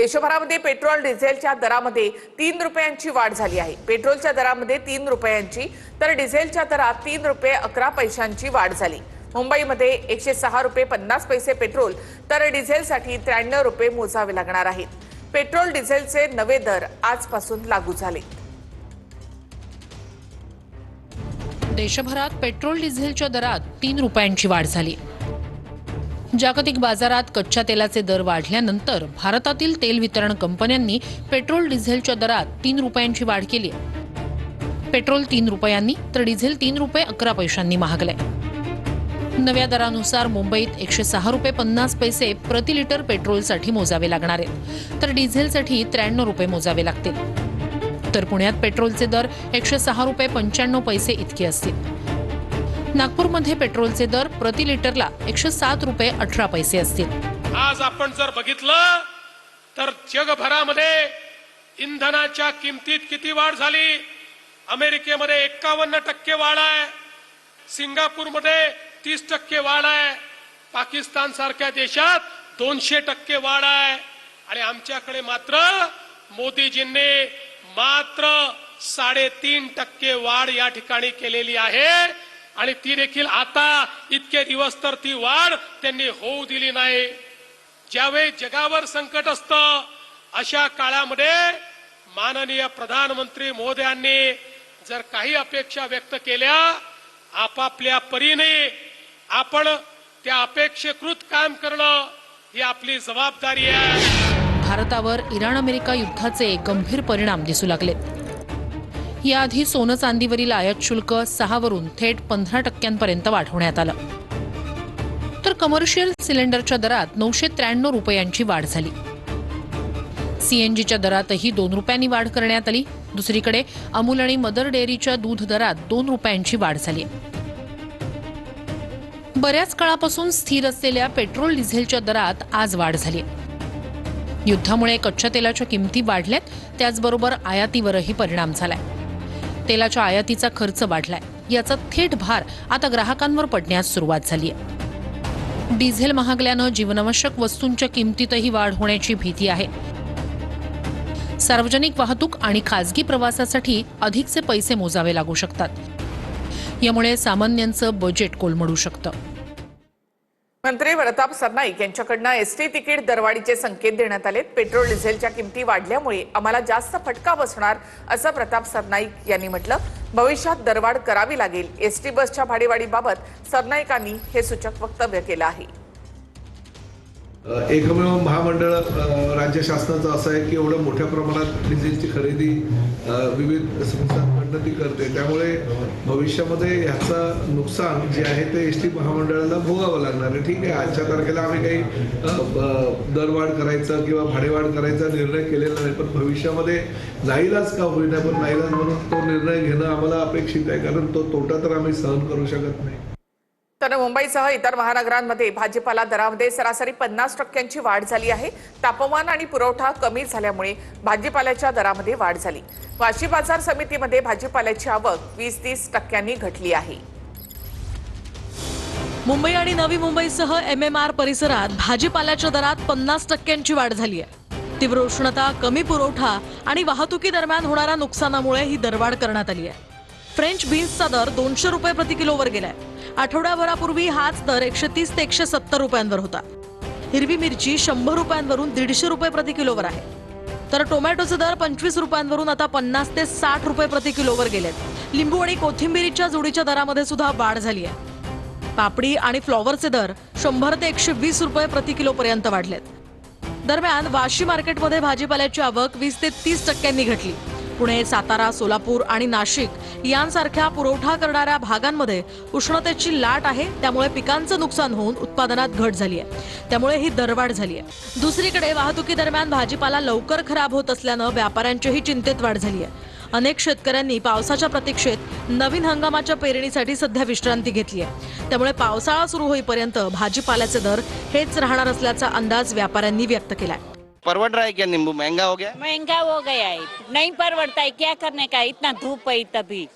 देशभरामध्ये petrol डिझेलच्या दरामध्ये 3 रुपयांची वाढ झाली आहे। पेट्रोलच्या दरामध्ये 3 रुपयांची तर डिझेलच्या दरात 3 रुपये 11 पैशांची वाढ झाली। मुंबईमध्ये 106 रुपये 50 पैसे पेट्रोल तर डिझेलसाठी 93 रुपये मोजावे लागणार आहेत। पेट्रोल डिझेलचे नवे दर आजपासून लागू झाले। देशभरात पेट्रोल डिझेलच्या दरात 3 रुपयांची वाढ झाली। जागतिक बाजारात कच्च्या तेलाचे दर वाढल्यानंतर भारतातील तेल वितरण कंपन्यांनी पेट्रोल डिझेलच्या दरात 3 रुपयांची वाढ केली आहे। पेट्रोल 3 रुपयांनी तर डिझेल 3 रुपये 11 पैशांनी महागले। नव्या दरानुसार मुंबईत 106 रुपये 50 पैसे प्रति लिटर पेट्रोलसाठी मोजावे लागणार आहेत, तर डिझेलसाठी 93 रुपये मोजावे लागतील। तर पुण्यात पेट्रोलचे दर 106 रुपये 95 पैसे इतके असतील। नागपूरमध्ये पेट्रोलचे दर प्रति लिटरला 107 रुपये 18 पैसे असतील। आज आपण जर बघितलं तर जगभरामध्ये इंधनाच्या किमतीत किती वाढ झाली। अमेरिकेमध्ये 51% वाढ आहे, सिंगापूरमध्ये 30% वाढ आहे, पाकिस्तान सारख्या देशात 200% वाढ आहे आणि आमच्याकडे मात्र मोदीजींनी मात्र 3.5% वाढ या ठिकाणी केलेली आहे आणि ती देखील आता इतके दिवस तर ती वाढ त्यांनी होऊ दिली नाही। ज्यावेळी जगावर संकट असतं अशा काळामध्ये माननीय प्रधानमंत्री महोदयांनी जर काही अपेक्षा व्यक्त केल्या आपापल्या परीने आपण त्या अपेक्षेकृत काम करणं ही आपली जबाबदारी आहे। भारतावर इराण अमेरिका युद्धाचे गंभीर परिणाम दिसू लागले। याआधी सोनं चांदीवरील आयात शुल्क 6 वरून थेट 15% वाढवण्यात आलं, तर कमर्शियल सिलेंडरच्या दरात 993 रुपयांची वाढ झाली। सीएनजीच्या दरातही 2 रुपयांनी वाढ करण्यात आली। दुसरीकडे अमूल आणि मदर डेअरीच्या दूध दरात 2 रुपयांची वाढ झाली। बऱ्याच काळापासून स्थिर असलेल्या पेट्रोल डिझेलच्या दरात आज वाढ झाली। युद्धामुळे कच्च्या तेलाच्या किमती वाढल्यात, त्याचबरोबर आयातीवरही परिणाम झालाय। तेलाच्या आयातीचा खर्च वाढलाय, याचा थेट भार आता ग्राहकांवर पडण्यास सुरुवात झाली आहे। डिझेल महागल्यानं जीवनावश्यक वस्तूंच्या किमतीतही वाढ होण्याची भीती आहे। सार्वजनिक वाहतूक आणि खासगी प्रवासासाठी अधिकचे पैसे मोजावे लागू शकतात। यामुळे सामान्यांचं बजेट कोलमडू शकतं। मंत्री प्रताप सरनाईक यांच्याकडनं एसटी तिकीट दरवाढीचे संकेत देण्यात आले। पेट्रोल डिझेलच्या किमती वाढल्यामुळे आम्हाला जास्त फटका बसणार असं प्रताप सरनाईक यांनी म्हटलं। भविष्यात दरवाढ करावी लागेल। एसटी बसच्या भाडेवाढीबाबत सरनाईकांनी हे सूचक वक्तव्य केलं आहे। एकमेव महामंडळ राज्य शासनाचं असं आहे की एवढं मोठ्या प्रमाणात डिझेलची खरेदी विविध संस्थांकडून ती करते, त्यामुळे भविष्यामध्ये ह्याचं नुकसान जे आहे ते एसटी महामंडळाला भोगावं लागणार आहे। ठीक आहे, आजच्या तारखेला आम्ही काही दरवाढ करायचा किंवा भाडेवाढ करायचा निर्णय केलेला नाही, पण भविष्यामध्ये नाईलाज का होईना पण नाईलाज म्हणून तो निर्णय घेणं आम्हाला अपेक्षित आहे, कारण तो तोटा तर आम्ही सहन करू शकत नाही। तर मुंबईसह इतर महानगरांमध्ये भाजीपाला दरामध्ये सरासरी 50% वाढ झाली आहे। तापमान आणि पुरवठा कमी झाल्यामुळे भाजीपाल्याच्या दरामध्ये वाढ झाली। वाशी बाजार समितीमध्ये भाजीपाल्याची आवक 20-30% घटली आहे। मुंबई आणि नवी मुंबईसह MMR परिसरात भाजीपाल्याच्या दरात 50% वाढ झाली आहे। तीव्र उष्णता, कमी पुरवठा आणि वाहतुकी दरम्यान होणाऱ्या नुकसानामुळे ही दरवाढ करण्यात आली आहे। फ्रेंच बीन्सचा दर 200 रुपये प्रति किलोवर गेलाय। आठवड्याभरापूर्वी हाच दर 130 ते 170 रुपयांवर होता। हिरवी मिरची 100 रुपयांवरून 150 रुपये प्रति किलोवर आहे, तर टोमॅटोचे दर 25 रुपयांवरून आता 50 ते 60 रुपये प्रति किलोवर गेलेत। लिंबू आणि कोथिंबीरीच्या जोडीच्या दरामध्ये सुद्धा वाढ झाली आहे। पापडी आणि फ्लॉवरचे दर 100 ते 120 रुपये प्रति किलो पर्यंत वाढलेत। दरम्यान वाशी मार्केटमध्ये भाजीपाल्याची आवक 20 ते 30% घटली। पुणे, सातारा, सोलापूर आणि नाशिक यांसारख्या पुरवठा करणाऱ्या भागांमध्ये उष्णतेची लाट आहे, त्यामुळे पिकांचं नुकसान होऊन उत्पादनात घट झाली आहे, त्यामुळे ही दरवाढ झाली आहे। दुसरीकडे वाहतुकी दरम्यान भाजीपाला लवकर खराब होत असल्यानं व्यापाऱ्यांचीही चिंतेत वाढ झाली आहे। अनेक शेतकऱ्यांनी पावसाच्या प्रतीक्षेत नवीन हंगामाच्या पेरणीसाठी सध्या विश्रांती घेतली आहे, त्यामुळे पावसाळा सुरू होईपर्यंत भाजीपाल्याचे दर हेच राहणार असल्याचा अंदाज व्यापाऱ्यांनी व्यक्त केलाय। परवड़ रहा है क्या? नींबू महंगा हो गया? महंगा हो गया है, नहीं परवड़ता है, क्या करने का, इतना धूप है तभी।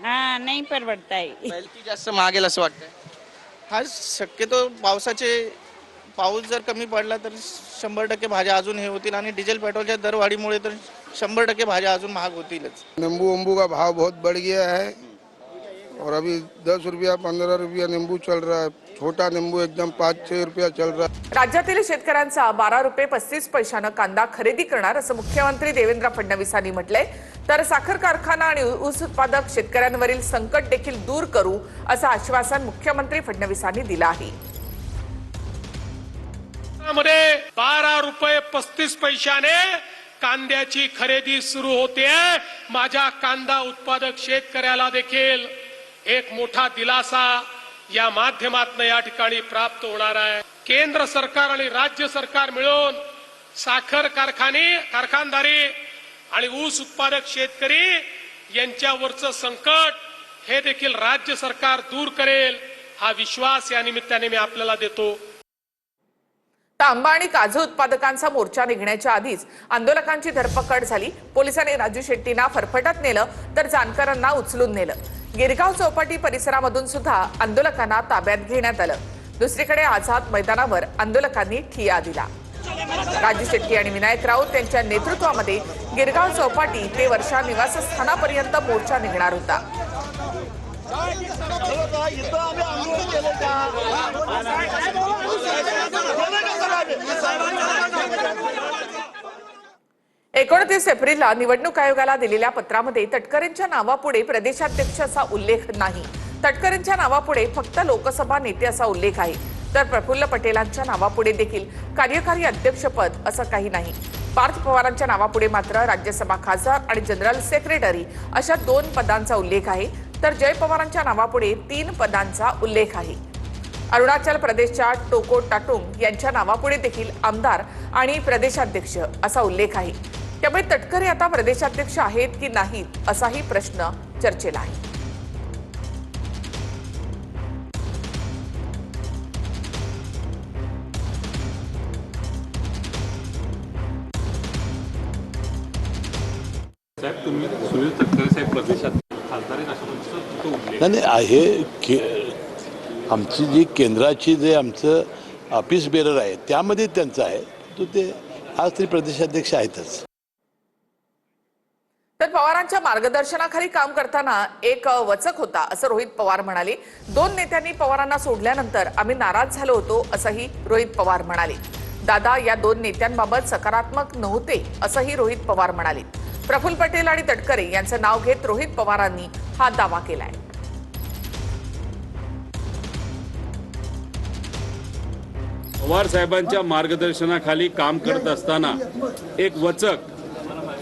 हाँ, नहीं परवड़ता है। पहले जास्त महागेल असं वाटतंय? हा शक्यतो पावसाचे पाऊस जर कमी पडला तर 100% भाज्या अजून हे होतील आणि डिझेल पेट्रोलच्या दरवाढीमुळे तर 100% भाज्या अजून महाग होतीलच. नींबू उम्बू का भाव बहुत बढ़ गया है और अभी 10 रुपया 15 रुपया नींबू चल रहा है. छोटा नींबू एकदम 5-6 रुपया चल रहा है. राज्यातील शेतकऱ्यांचा 12 रुपये 35 पैशानं कांदा खरेदी करणार असं मुख्यमंत्री देवेंद्र फडणवीसांनी म्हटलंय. तर साखर कारखाना आणि ऊस उत्पादक शेतकऱ्यांवरील संकट देखील दूर करू असं आश्वासन मुख्यमंत्री फडणवीसांनी दिलं आहे. मध्ये 12 रुपये 35 पैशाने कांद्याची खरेदी सुरू होते. माझ्या कांदा उत्पादक शेतकऱ्याला देखील एक मोठा दिलासा या माध्यमातून या ठिकाणी प्राप्त होणार आहे. केंद्र सरकार आणि राज्य सरकार मिळून साखर कारखानदारी आणि ऊस उत्पादक शेतकरी यांच्यावरचं संकट हे देखील राज्य सरकार दूर करेल हा विश्वास या निमित्ताने मी आपल्याला देतो. आंबा आणि काजू उत्पादकांचा मोर्चा निघण्याच्या आधीच आंदोलकांची धरपकड झाली. पोलिसांनी राजू शेट्टींना फरफटत नेलं तर जानकरांना उचलून नेलं. गिरगाव चौपाटी परिसरामधून सुद्धा आंदोलकांना ताब्यात घेण्यात आलं. दुसरीकडे आझाद मैदानावर आंदोलकांनी ठिय्या दिला. राजू शेट्टी आणि विनायक राऊत यांच्या नेतृत्वामध्ये गिरगाव चौपाटी ते वर्षा निवासस्थानापर्यंत मोर्चा निघणार होता. एकोणतीस एप्रिलला निवडणूक आयोगाला दिलेल्या पत्रामध्ये तटकरेंच्या नावापुढे प्रदेशाध्यक्ष असा उल्लेख नाही. तटकरेंच्या नावापुढे फक्त लोकसभा नेते असा उल्लेख आहे. तर प्रफुल्ल पटेलांच्या नावापुढे देखील कार्यकारी अध्यक्षपद असं काही नाही. पार्थ पवारांच्या नावापुढे मात्र राज्यसभा खासदार आणि जनरल सेक्रेटरी अशा 2 पदांचा उल्लेख आहे. तर जय पवारांच्या नावापुढे 3 पदांचा उल्लेख आहे. अरुणाचल प्रदेशच्या टोको टाटुंग यांच्या नावापुढे देखील आमदार आणि प्रदेशाध्यक्ष असा उल्लेख आहे. त्यामुळे तटकरे आता प्रदेशाध्यक्ष आहेत की नाहीत असाही प्रश्न चर्चेला आहे. साहेब तुम्ही सुनील तटकरे साहेब प्रदेशात खासदार आहेत असं तुमचं उल्लेख नाही आहे. आमची जी केंद्राची जे आमचं ऑफिस बेरर आहे त्यामध्ये त्यांचं आहे. तो ते आज तरी प्रदेशाध्यक्ष आहेतच. तर पवारांच्या मार्गदर्शनाखाली काम करताना एक वचक होता असं रोहित पवार म्हणाले. 2 नेत्यांनी पवारांना सोडल्यानंतर आम्ही नाराज झालो होतो असंही रोहित पवार म्हणाले. दादा या 2 नेत्यांबाबत सकारात्मक नव्हते असंही रोहित पवार म्हणाले. प्रफुल्ल पटेल आणि तटकरे यांचं नाव घेत रोहित पवारांनी हा दावा केलाय. पवार साहेबांच्या मार्गदर्शनाखाली काम करत असताना एक वचक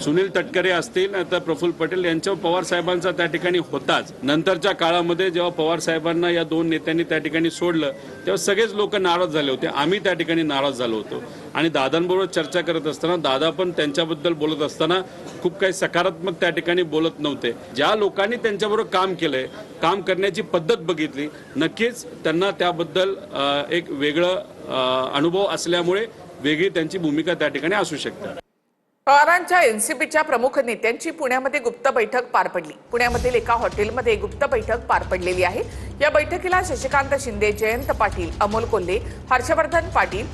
सुनील तटकरे असतील नाही तर प्रफुल्ल पटेल यांच्या पवार साहेबांचा त्या ठिकाणी होताच. नंतरच्या काळामध्ये जेव्हा पवार साहेबांना या 2 नेत्यांनी त्या ठिकाणी सोडलं तेव्हा सगळेच लोक नाराज झाले होते. आम्ही त्या ठिकाणी नाराज झालो होतो आणि दादांबरोबर चर्चा करत असताना दादा पण त्यांच्याबद्दल बोलत असताना खूप काही सकारात्मक त्या ठिकाणी बोलत नव्हते. ज्या लोकांनी त्यांच्याबरोबर काम केलंय, काम करण्याची पद्धत बघितली, नक्कीच त्यांना त्याबद्दल एक वेगळं अनुभव असल्यामुळे वेगळी त्यांची भूमिका त्या ठिकाणी असू शकते. पवारांच्या एनसीपीच्या प्रमुख नेत्यांची पुण्यामध्ये गुप्त बैठक पार पडली. पुण्यामधील एका हॉटेलमध्ये गुप्त बैठक पार पडलेली आहे. या बैठकीला शशिकांत शिंदे, जयंत पाटील, अमोल कोल्हे, हर्षवर्धन पाटील,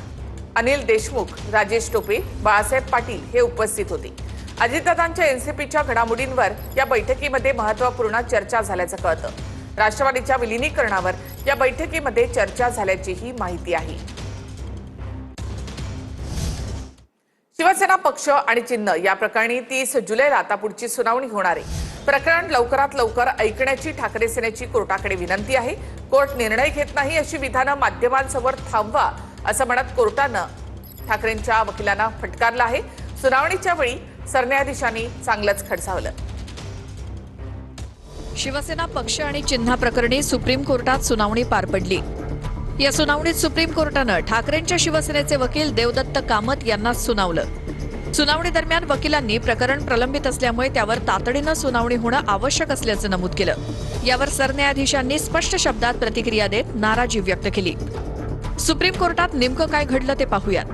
अनिल देशमुख, राजेश टोपे, बाळासाहेब पाटील हे उपस्थित होते. अजितदादांच्या एनसीपीच्या घडामोडींवर या बैठकीमध्ये महत्त्वपूर्ण चर्चा झाल्याचं कळतं. राष्ट्रवादीच्या विलिनीकरणावर या बैठकीमध्ये चर्चा झाल्याचीही माहिती आहे. शिवसेना पक्ष आणि चिन्ह या प्रकरणी 30 जुलैला आता पुढची सुनावणी होणार आहे. प्रकरण लवकरात लवकर ऐकण्याची ठाकरे सेनेची कोर्टाकडे विनंती आहे. कोर्ट निर्णय घेत नाही अशी विधानं माध्यमांसमोर थांबवा असं म्हणत कोर्टानं ठाकरेंच्या वकिलांना फटकारलं आहे. सुनावणीच्या वेळी सरन्यायाधीशांनी चांगलंच खडसावलं. शिवसेना पक्ष आणि चिन्हा प्रकरणी सुप्रीम कोर्टात सुनावणी पार पडली. या सुनावणीत सुप्रीम कोर्टानं ठाकरेंच्या शिवसेनेचे वकील देवदत्त कामत यांना सुनावलं. सुनावणी दरम्यान वकिलांनी प्रकरण प्रलंबित असल्यामुळे त्यावर तातडीनं सुनावणी होणं आवश्यक असल्याचं नमूद केलं. यावर सरन्यायाधीशांनी स्पष्ट शब्दात प्रतिक्रिया देत नाराजी व्यक्त केली. सुप्रीम कोर्टात नेमकं काय घडलं ते पाहूयात.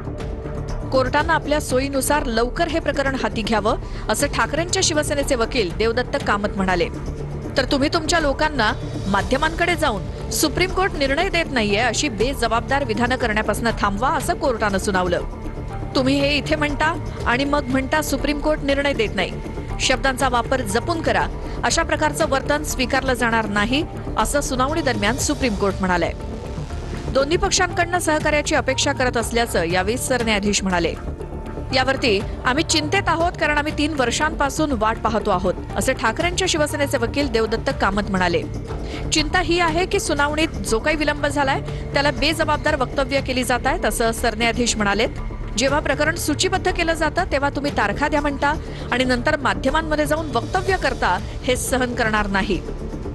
कोर्टानं आपल्या सोयीनुसार लवकर हे प्रकरण हाती घ्यावं असं ठाकरेंच्या शिवसेनेचे वकील देवदत्त कामत म्हणाले. तर तुम्ही तुमच्या लोकांना माध्यमांकडे जाऊन सुप्रीम कोर्ट निर्णय देत नाहीये अशी बेजबाबदार विधानं करण्यापासून थांबवा असं कोर्टानं सुनावलं. तुम्ही हे इथे म्हणता आणि मग म्हणता सुप्रीम कोर्ट निर्णय देत नाही. शब्दांचा वापर जपून करा. अशा प्रकारचं वर्तन स्वीकारलं जाणार नाही असं सुनावणी दरम्यान सुप्रीम कोर्ट म्हणाले. दोन्ही पक्षांकडनं सहकार्याची अपेक्षा करत असल्याचं यावेळी सरन्यायाधीश म्हणाले. यावरती आम्ही चिंतेत आहोत कारण आम्ही 3 वर्षांपासून वाट पाहतो आहोत असे ठाकरेंच्या शिवसेनेचे वकील देवदत्त कामत म्हणाले. चिंता ही आहे की सुनावणीत जो काही विलंब झालाय त्याला बेजबाबदार वक्तव्य केली जात आहेत असं सरन्यायाधीश म्हणाले. जेव्हा प्रकरण सूचीबद्ध केलं जातं तेव्हा तुम्ही तारखा द्या म्हणता आणि नंतर माध्यमांमध्ये जाऊन वक्तव्य करता हे सहन करणार नाही.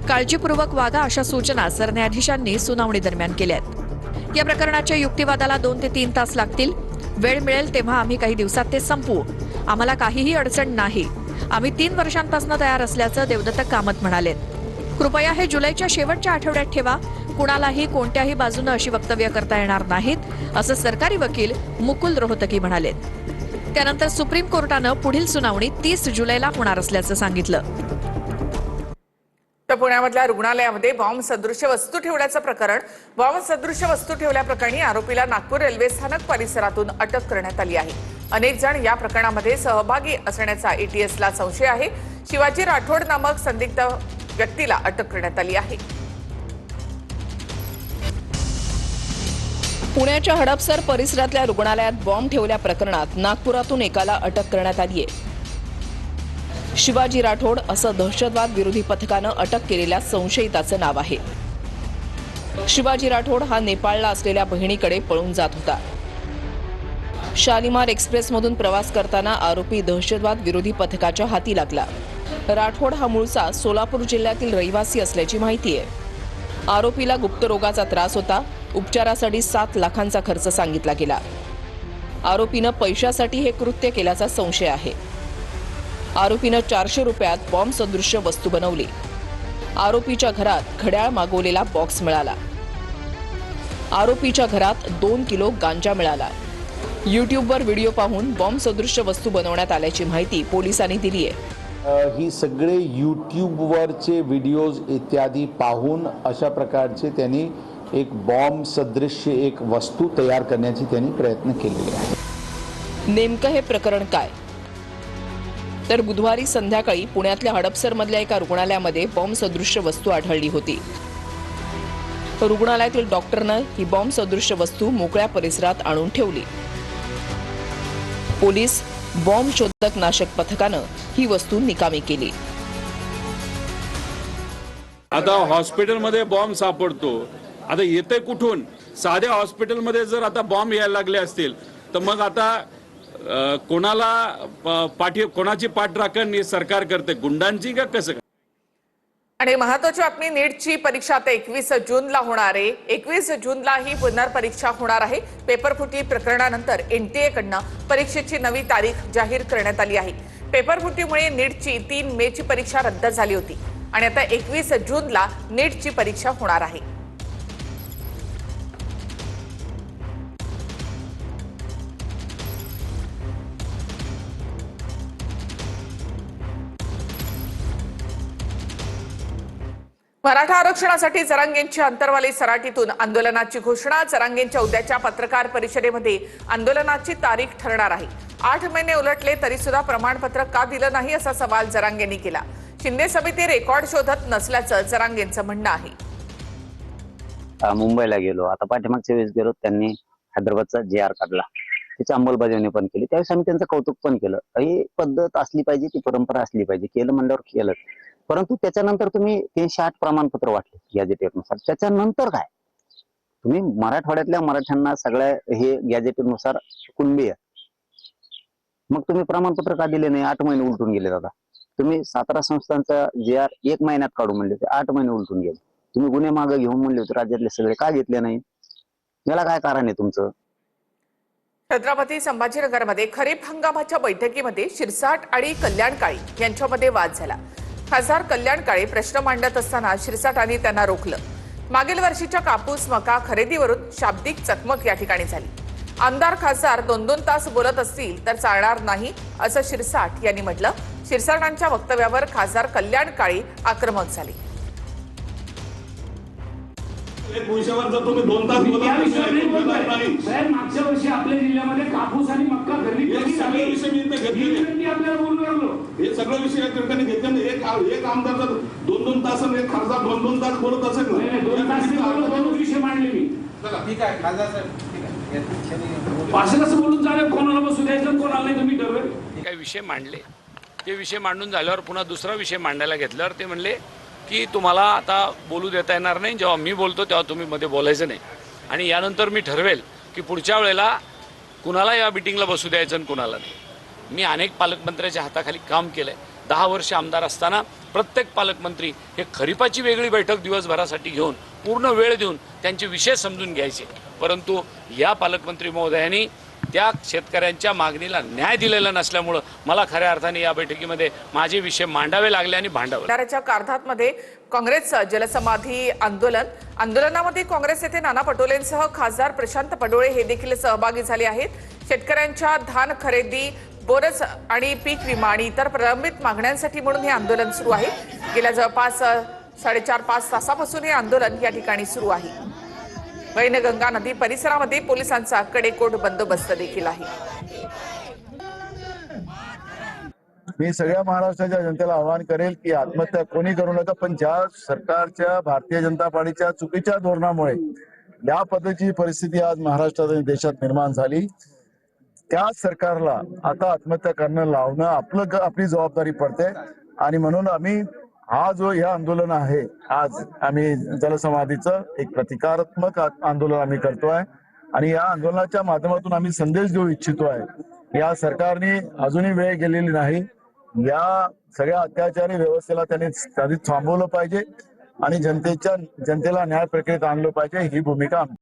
काळजीपूर्वक वागा अशा सूचना सरन्यायाधीशांनी सुनावणी दरम्यान केल्यात. या प्रकरणाच्या युक्तिवादाला 2 ते 3 तास लागतील. वेळ मिळेल तेव्हा आम्ही काही दिवसात ते संपवू. आम्हाला काहीही अडचण नाही. आम्ही 3 वर्षांपासून तयार असल्याचं देवदत्त कामत म्हणाले. कृपया हे जुलैच्या शेवटच्या आठवड्यात ठेवा. कुणालाही कोणत्याही बाजूनं अशी वक्तव्य करता येणार नाहीत असं सरकारी वकील मुकुल रोहतगी म्हणाले. त्यानंतर सुप्रीम कोर्टानं पुढील सुनावणी 30 जुलैला होणार असल्याचं सांगितलं. तर पुण्यामधल्या रुग्णालयामध्ये बॉम्ब सदृश्य वस्तू ठेवल्याचं प्रकरण. बॉम्ब सदृश्य वस्तू ठेवल्याप्रकरणी आरोपीला नागपूर रेल्वे स्थानक परिसरातून अटक करण्यात आली आहे. अनेक जण या प्रकरणामध्ये सहभागी असण्याचा एटीएसला संशय आहे. शिवाजी राठोड नामक संदिग्ध व्यक्तीला अटक करण्यात आली आहे. पुण्याच्या हडपसर परिसरातल्या रुग्णालयात बॉम्ब ठेवल्या प्रकरणात नागपुरातून एकाला अटक करण्यात आली आहे. शिवाजी राठोड असं दहशतवाद विरोधी पथकानं अटक केलेल्या संशयिताचं नाव आहे. शिवाजी राठोड हा नेपाळला असलेल्या बहिणीकडे पळून जात होता. शालिमार एक्सप्रेसमधून प्रवास करताना आरोपी दहशतवाद विरोधी पथकाच्या हाती लागला. राठोड हा मूळचा सोलापूर जिल्ह्यातील रहिवासी असल्याची माहिती आहे. आरोपीला गुप्तरोगाचा त्रास होता. उपचारासाठी 7 लाखांचा खर्च सांगितला गेला. आरोपीनं पैशासाठी हे कृत्य केल्याचा संशय आहे. आरोपीनं 400 रुपयात बॉम्ब सदृश्य वस्तू बनवली. आरोपीच्या घरात घड्याळ मागवलेला बॉक्स मिळाला. आरोपीच्या घरात 2 किलो गांजा मिळाला. यूट्यूबवर व्हिडिओ पाहून बॉम्ब सदृश्य वस्तू बनवण्यात आल्याची माहिती पोलिसांनी दिली आहे. ही सगळे यूट्यूबवरचे व्हिडिओज इत्यादी पाहून अशा प्रकारचे त्यांनी एक बॉम्ब सदृश्य एक वस्तू तयार करण्याची त्यांनी प्रयत्न केलेले आहे. नेमकं हे प्रकरण काय? तर बुधवारी संध्याकाळी पुण्यातल्या हडपसरमधल्या एका रुग्णालयामध्ये बॉम्ब सदृश्य वस्तू आढळली होती. रुग्णालयातील डॉक्टरनं ही बॉम्ब सदृश्य वस्तू मोकळ्या परिसरात आणून ठेवली. पोलीस बॉम्ब शोधक नाशक पथकानं ही वस्तू निकामी केली. आता हॉस्पिटलमध्ये बॉम्ब सापडतो. आता येते कुठून? साध्या हॉस्पिटलमध्ये जर आता बॉम्ब यायला लागले असतील तर मग आता कोणाची पाठराखण सरकार करते? गुंडांची का कसं? आणि महत्वाची बातमी, नीटची परीक्षा आता 21 जूनला होणार आहे. 21 जूनला ही पुनर्परीक्षा होणार आहे. पेपरफुटी प्रकरणानंतर एनटीए कडनं परीक्षेची नवी तारीख जाहीर करण्यात आली आहे. पेपरफुटीमुळे नीटची 3 मेची परीक्षा रद्द झाली होती आणि आता 21 जूनला नीटची परीक्षा होणार आहे. मराठा आरक्षणासाठी जरांगेंच्या अंतरवाली सराटीतून आंदोलनाची घोषणा. जरांगेंच्या उद्याच्या पत्रकार परिषदेमध्ये आंदोलनाची तारीख ठरणार आहे. 8 महिने उलटले तरी सुद्धा प्रमाणपत्र का दिलं नाही असा सवाल जरांगेंनी केला. शिंदे समिती रेकॉर्ड शोधत नसल्याचं जरांगेंचं म्हणणं आहे. मुंबईला गेलो, आता पाठीमागच्या वेळेस गेलो, त्यांनी हैदराबादचा JR काढला, त्याची अंमलबजावणी पण केली. त्यावेळेस आम्ही त्यांचं कौतुक पण केलं. ही पद्धत असली पाहिजे, ती परंपरा असली पाहिजे. केलं म्हणल्यावर केलं. परंतु त्याच्यानंतर तुम्ही 308 प्रमाणपत्र वाटले गॅजेटेनुसार. त्याच्यानंतर काय? तुम्ही मराठवाड्यातल्या मराठ्यांना सगळ्या हे गॅजेटेनुसार कुणबी आहे, मग तुम्ही प्रमाणपत्र का दिले नाही? 8 महिने उलटून गेले. दादा तुम्ही 17 संस्थांचा JR 1 महिन्यात काढू म्हणले होते, 8 महिने उलटून गेले. तुम्ही गुन्हे मागे घेऊन म्हणले होते राज्यातले सगळे, का घेतले नाही? याला काय कारण आहे तुमचं? छत्रपती संभाजीनगरमध्ये खरीप हंगामाच्या बैठकीमध्ये शिरसाट आणि कल्याण काळे यांच्यामध्ये वाद झाला. खासदार कल्याण काळे प्रश्न मांडत असताना शिरसाटांनी त्यांना रोखलं. मागील वर्षीच्या कापूस मका खरेदीवरून शाब्दिक चकमक या ठिकाणी झाली. आमदार खासदार 2-2 तास बोलत असतील तर चालणार नाही असं शिरसाट यांनी म्हटलं. क्षीरसागरांच्या वक्तव्यावर खासदार कल्याण काळे आक्रमक झाले. एक विषयावर जर तुम्ही 2 तास मागच्या वर्षी आपल्या जिल्ह्यामध्ये कापूस आणि मक्का खरेदी कमी झाली. आपल्याला बोलून राहिलो हे सगळं विषय ठिकाणी घेतले. एक आमदार जर 2-2 तास आणि एक खासदार 2-2 तास बोलत असेल ना, 2 तास विषय मांडले मी. ठीक आहे खासदार साहेब, भाषण असं बोलून झालं कोणाला बसू द्यायचं कोणाला नाही तुम्ही ठरवेल. काही विषय मांडले, ते विषय मांडून झाल्यावर पुन्हा दुसरा विषय मांडायला घेतल्यावर ते म्हणले की तुम्हाला आता बोलू देता येणार नाही, जेव्हा मी बोलतो तेव्हा तुम्ही मध्ये बोलायचं नाही, आणि यानंतर मी ठरवेल की पुढच्या वेळेला कुणाला या मिटिंगला बसू द्यायचं आणि कुणाला नाही. मी अनेक पालकमंत्र्याच्या हाताखाली काम केलंय. 10 वर्ष आमदार असताना प्रत्येक पालकमंत्री हे खरीपाची वेगळी बैठक दिवसभरासाठी घेऊन पूर्ण वेळ देऊन त्यांचे विषय समजून घ्यायचे, परंतु या पालकमंत्री महोदयांनी त्या शेतकऱ्यांच्या मागणीला न्याय दिलेला नसल्यामुळं मला खऱ्या अर्थाने या बैठकीमध्ये माझे विषय मांडावे लागले आणि भांडावे. भंडाऱ्याच्या कारधातमध्ये काँग्रेस जलसमाधी आंदोलनामध्ये काँग्रेस नेते नाना पटोलेंसह खासदार प्रशांत पडोळे हे देखील सहभागी झाले आहेत. शेतकऱ्यांच्या धान खरेदी, बोनस आणि पीक विमा आणि इतर प्रलंबित मागण्यांसाठी म्हणून हे आंदोलन सुरू आहे. गेल्या जवळपास 4.5-5 तासापासून हे आंदोलन या ठिकाणी सुरू आहे. वैनगंगा नदी परिसरामध्ये पोलिसांचा कडेकोट बंदोबस्त देखील आहे. मी सगळ्या महाराष्ट्राच्या जनतेला आवाहन करेल की आत्महत्या कोणी करू नका, पण ज्या सरकारच्या भारतीय जनता पार्टीच्या चुकीच्या धोरणामुळे या पद्धतीची परिस्थिती आज महाराष्ट्रात आणि देशात निर्माण झाली, त्या सरकारला आता आत्महत्या करणं लावणं आपली जबाबदारी पडते. आणि म्हणून आम्ही हा जो या आंदोलन आहे, आज आम्ही जलसमाधीचं एक प्रतिकारात्मक आंदोलन आम्ही करतोय आणि या आंदोलनाच्या माध्यमातून आम्ही संदेश देऊ इच्छितो आहे या सरकारने अजूनही वेळ गेलेली नाही. या सगळ्या अत्याचारी व्यवस्थेला त्यांनी थांबवलं पाहिजे आणि जनतेला न्याय प्रक्रियेत आणलं पाहिजे, ही भूमिका